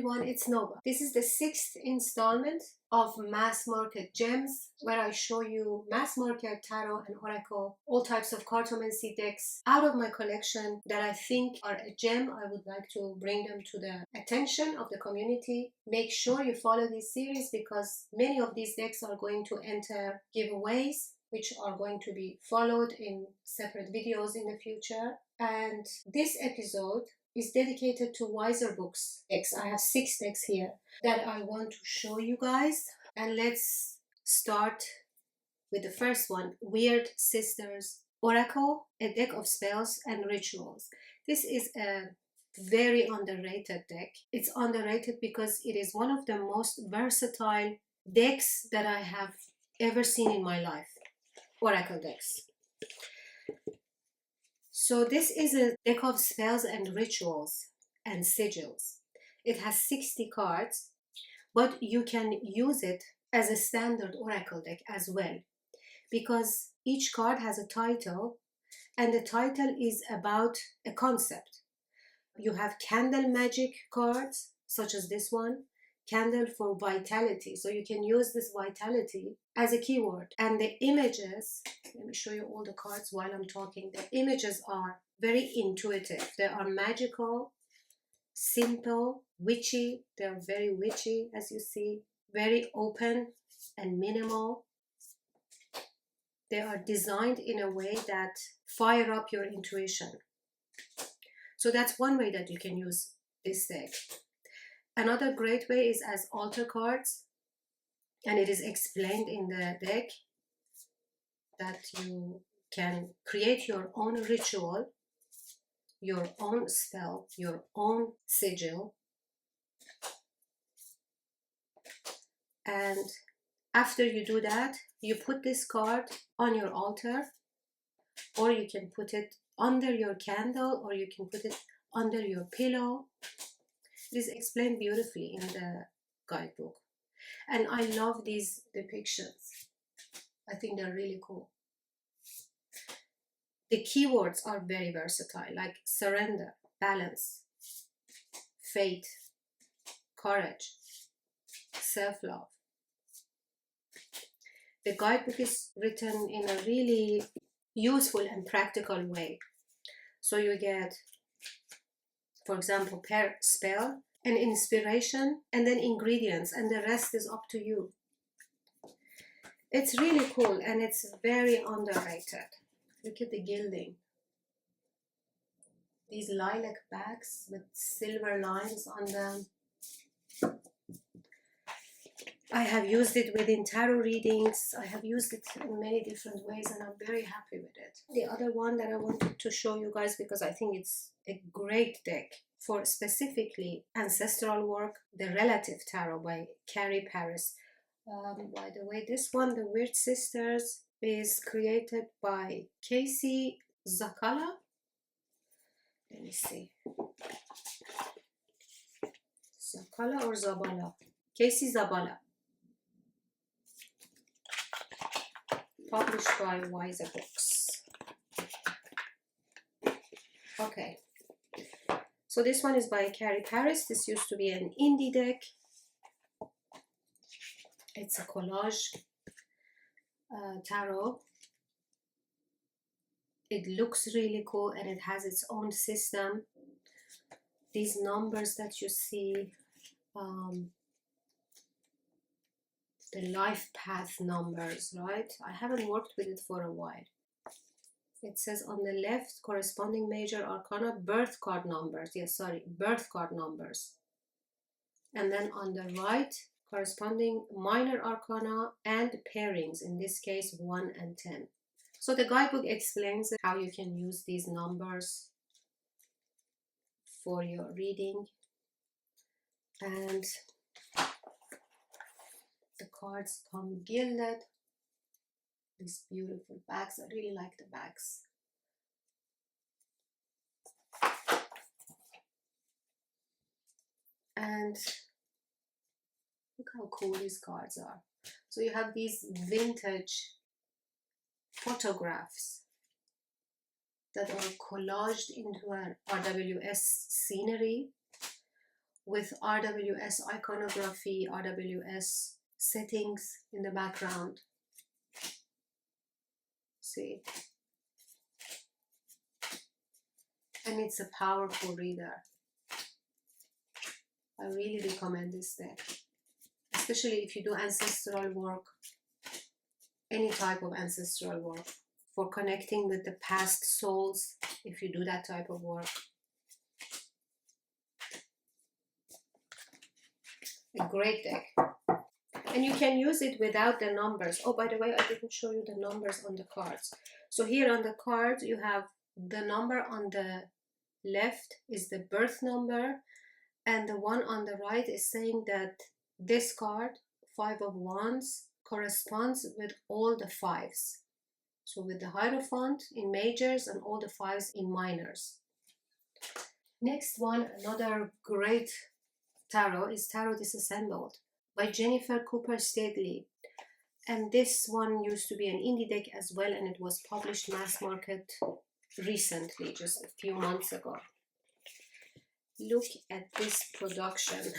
everyone, it's Nova. This is the 6th installment of Mass Market Gems, where I show you mass market tarot and oracle, all types of cartomancy decks out of my collection that I think are a gem. I would like to bring them to the attention of the community. Make sure you follow this series because many of these decks are going to enter giveaways, which are going to be followed in separate videos in the future. And this episode is dedicated to Wiser Books decks. I have 6 decks here that I want to show you guys. And let's start with the first one, Weird Sisters Oracle, a deck of spells and rituals. This is a very underrated deck. It's underrated because it is one of the most versatile decks that I have ever seen in my life. Oracle decks. So this is a deck of spells and rituals and sigils. It has 60 cards, but you can use it as a standard oracle deck as well, because each card has a title, and the title is about a concept. You have candle magic cards, such as this one, candle for vitality. So you can use this vitality as a keyword. And the images, let me show you all the cards while I'm talking. The images are very intuitive. They are magical, simple, witchy. They are very witchy, as you see, very open and minimal. They are designed in a way that fire up your intuition. So that's one way that you can use this deck. Another great way is as altar cards, and it is explained in the deck that you can create your own ritual, your own spell, your own sigil, and after you do that, you put this card on your altar, or you can put it under your candle, or you can put it under your pillow. It is explained beautifully in the guidebook. And I love these depictions. I think they're really cool. The keywords are very versatile, like surrender, balance, faith, courage, self-love. The guidebook is written in a really useful and practical way. So you get, for example, per spell, an inspiration, and then ingredients, and the rest is up to you. It's really cool, and it's very underrated. Look at the gilding. These lilac bags with silver lines on them. I have used it within tarot readings. I have used it in many different ways, and I'm very happy with it. The other one that I wanted to show you guys, because I think it's a great deck for specifically ancestral work, the Relative Tarot by Carrie Paris. By the way, this one, the Weird Sisters, is created by Casey Zakala. Let me see. Zakala or Zabala? Casey Zabala. Published by Wiser Books. Okay. So this one is by Carrie Paris. This used to be an indie deck. It's a collage tarot. It looks really cool, and it has its own system. These numbers that you see, the life path numbers, right? I haven't worked with it for a while. It says on the left, corresponding major arcana, birth card numbers. Yes, sorry, birth card numbers. And then on the right, corresponding minor arcana and pairings, in this case 1 and 10. So the guidebook explains how you can use these numbers for your reading. And the cards come gilded. These beautiful bags. I really like the bags. And look how cool these cards are. So you have these vintage photographs that are collaged into an RWS scenery, with RWS iconography, RWS settings in the background. See? And it's a powerful reader. I really recommend this deck, especially if you do ancestral work, any type of ancestral work, for connecting with the past souls, if you do that type of work. A great deck. And you can use it without the numbers. Oh, by the way, I didn't show you the numbers on the cards. So here on the cards, you have the number on the left is the birth number, and the one on the right is saying that this card, 5 of Wands, corresponds with all the 5s. So with the Hierophant in majors and all the 5s in minors. Next one, another great tarot, is Tarot Disassembled by Jennifer Cooper Steadley. And this one used to be an indie deck as well, and it was published mass market recently, just a few months ago. Look at this production.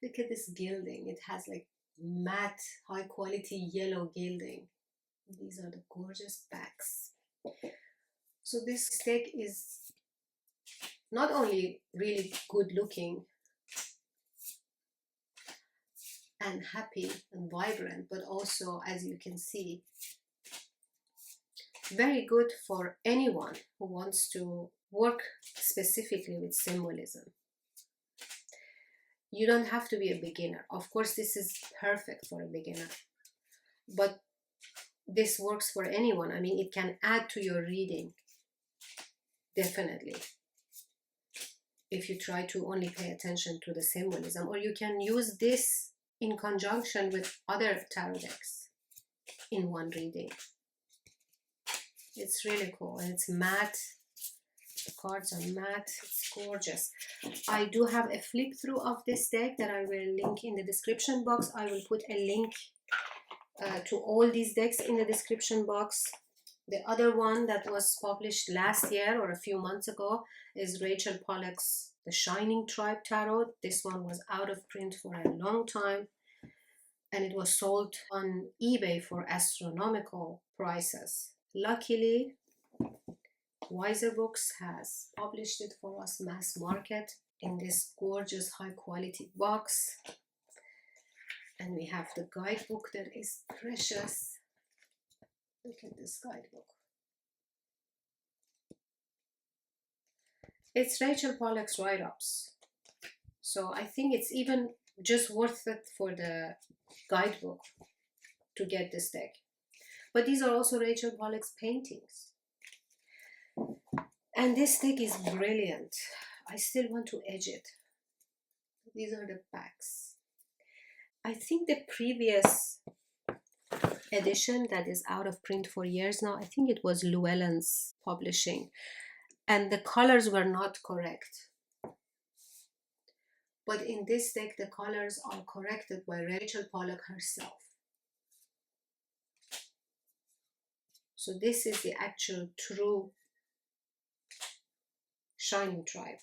Look at this gilding. It has like matte, high quality yellow gilding. These are the gorgeous backs. So this deck is not only really good looking and happy and vibrant, but also, as you can see, very good for anyone who wants to work specifically with symbolism. You don't have to be a beginner. Of course, this is perfect for a beginner, but this works for anyone. I mean, it can add to your reading, definitely, if you try to only pay attention to the symbolism, or you can use this in conjunction with other tarot decks in one reading. It's really cool, and it's matte. The cards are matte. It's gorgeous. I do have a flip through of this deck that I will link in the description box. I will put a link to all these decks in the description box. The other one that was published last year or a few months ago is Rachel Pollack's The Shining Tribe Tarot. This one was out of print for a long time, and it was sold on eBay for astronomical prices. Luckily, Wiser Books has published it for us mass market in this gorgeous high quality box. And we have the guidebook that is precious. Look at this guidebook. It's Rachel Pollack's write-ups. So I think it's even just worth it for the guidebook to get this deck. But these are also Rachel Pollack's paintings. And this deck is brilliant. I still want to edge it. These are the backs. I think the previous edition that is out of print for years now, I think it was Llewellyn's publishing, and the colors were not correct. But in this deck, the colors are corrected by Rachel Pollack herself. So this is the actual true Shining Tribe.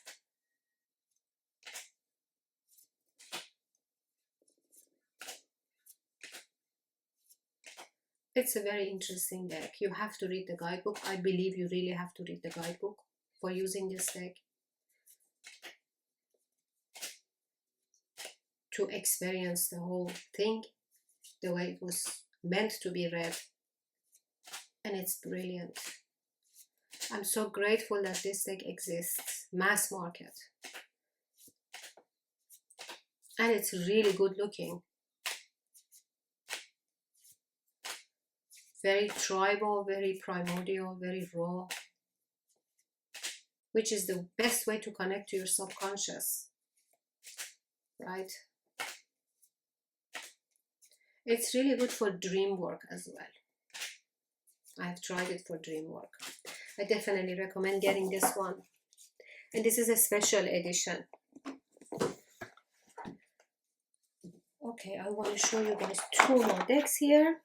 It's a very interesting deck. You have to read the guidebook. I believe you really have to read the guidebook for using this deck to experience the whole thing the way it was meant to be read. And it's brilliant. I'm so grateful that this deck exists, mass market. And it's really good looking. Very tribal, very primordial, very raw. Which is the best way to connect to your subconscious. Right? It's really good for dream work as well. I've tried it for dream work. I definitely recommend getting this one. And this is a special edition. Okay, I want to show you guys 2 more decks here.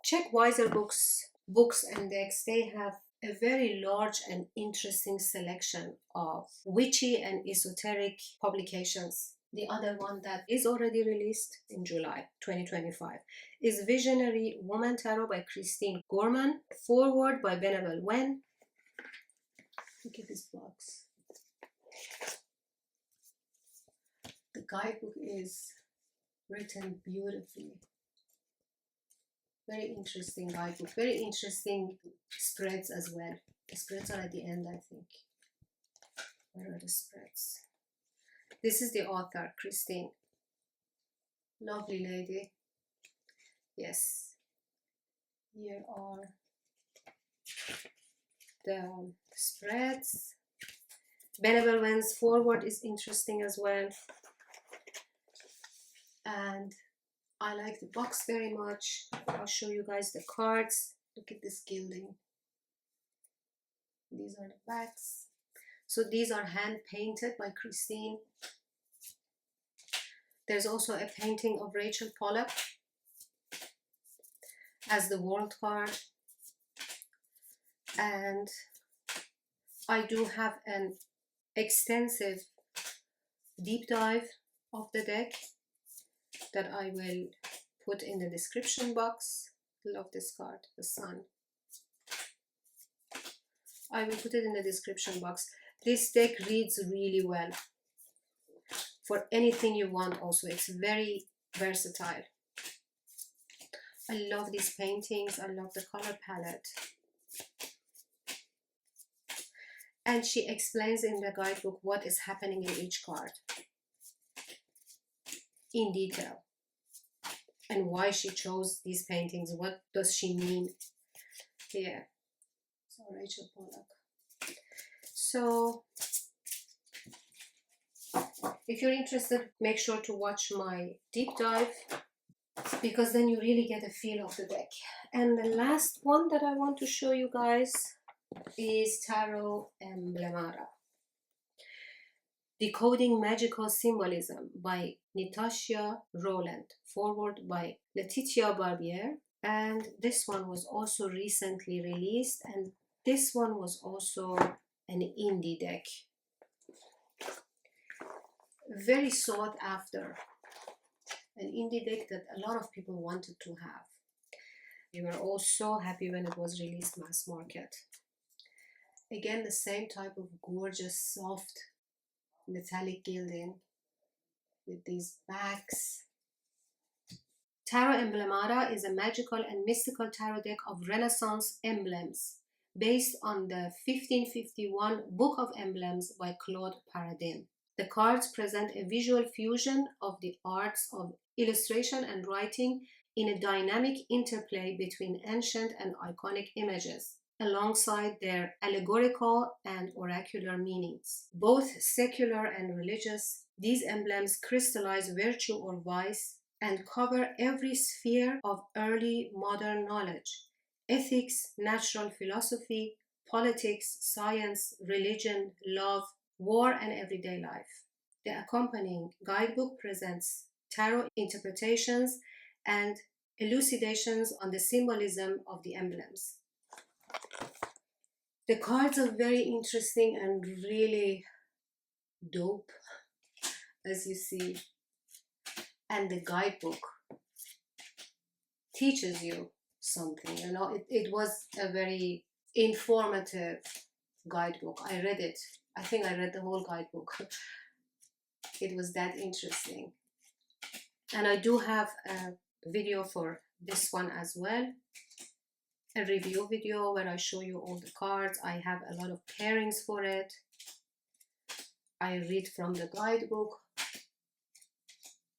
Check Wiser Books and decks. They have a very large and interesting selection of witchy and esoteric publications. The other one that is already released in July 2025 is Visionary Woman Tarot by Christine Gorman, foreword by Benabel Wen. Look at this box. The guidebook is written beautifully. Very interesting guidebook. Very interesting spreads as well. The spreads are at the end, I think. Where are the spreads? This is the author, Christine. Lovely lady. Yes. Here are the spreads. Benabel Wen's foreword is interesting as well. And I like the box very much. I'll show you guys the cards. Look at this gilding. These are the backs. So these are hand painted by Christine. There's also a painting of Rachel Pollack as the world card. And I do have an extensive deep dive of the deck that I will put in the description box. Love this card, the Sun. I will put it in the description box. This deck reads really well for anything you want also. It's very versatile. I love these paintings. I love the color palette. And she explains in the guidebook what is happening in each card in detail and why she chose these paintings. What does she mean here? So Rachel Pollack. So if you're interested, make sure to watch my deep dive, because then you really get a feel of the deck. And the last one that I want to show you guys is Tarot Emblemata. Decoding Magical Symbolism by Natasha Rowland, forward by Letitia Barbier. And this one was also recently released, and this one was also an indie deck. Very sought after. An indie deck that a lot of people wanted to have. We were all so happy when it was released mass market. Again, the same type of gorgeous, soft, metallic gilding with these backs. Tarot Emblemata is a magical and mystical tarot deck of Renaissance emblems based on the 1551 Book of Emblems by Claude Paradin. The cards present a visual fusion of the arts of illustration and writing in a dynamic interplay between ancient and iconic images, alongside their allegorical and oracular meanings. Both secular and religious, these emblems crystallize virtue or vice and cover every sphere of early modern knowledge: ethics, natural philosophy, politics, science, religion, love, war, and everyday life. The accompanying guidebook presents tarot interpretations and elucidations on the symbolism of the emblems. The cards are very interesting and really dope, as you see. And the guidebook teaches you something, you know. It was a very informative guidebook. I read it. I think I read the whole guidebook. It was that interesting. And I do have a video for this one as well, a review video where I show you all the cards. I have a lot of pairings for it. I read from the guidebook.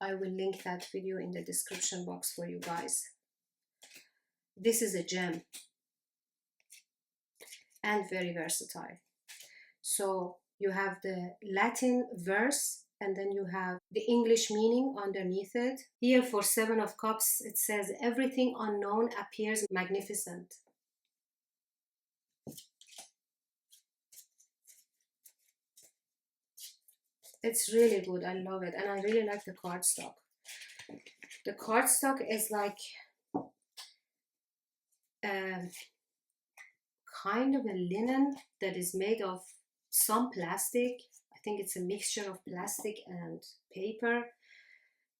I will link that video in the description box for you guys. This is a gem and very versatile. So you have the Latin verse and then you have the English meaning underneath it. Here for 7 of Cups, it says, everything unknown appears magnificent. It's really good. I love it. And I really like the cardstock. The cardstock is like kind of a linen that is made of some plastic. I think it's a mixture of plastic and paper.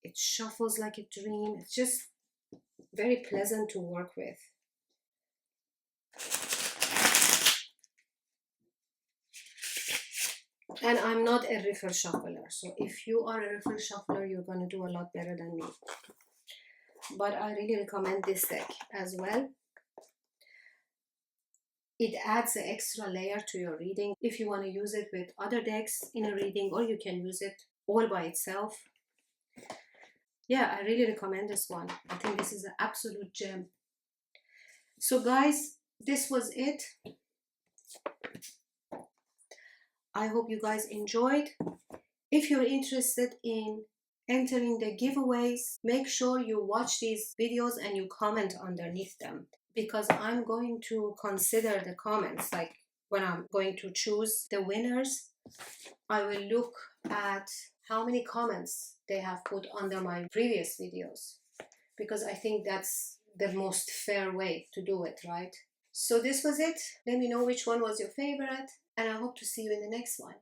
It shuffles like a dream. It's just very pleasant to work with. And I'm not a riffle shuffler, so if you are a riffle shuffler, you're going to do a lot better than me. But I really recommend this deck as well. It adds an extra layer to your reading if you want to use it with other decks in a reading, or you can use it all by itself. Yeah, I really recommend this one. I think this is an absolute gem. So guys, this was it. I hope you guys enjoyed. If you're interested in entering the giveaways, make sure you watch these videos and you comment underneath them, because I'm going to consider the comments. Like when I'm going to choose the winners, I will look at how many comments they have put under my previous videos, because I think that's the most fair way to do it, right? So this was it. Let me know which one was your favorite, and I hope to see you in the next one.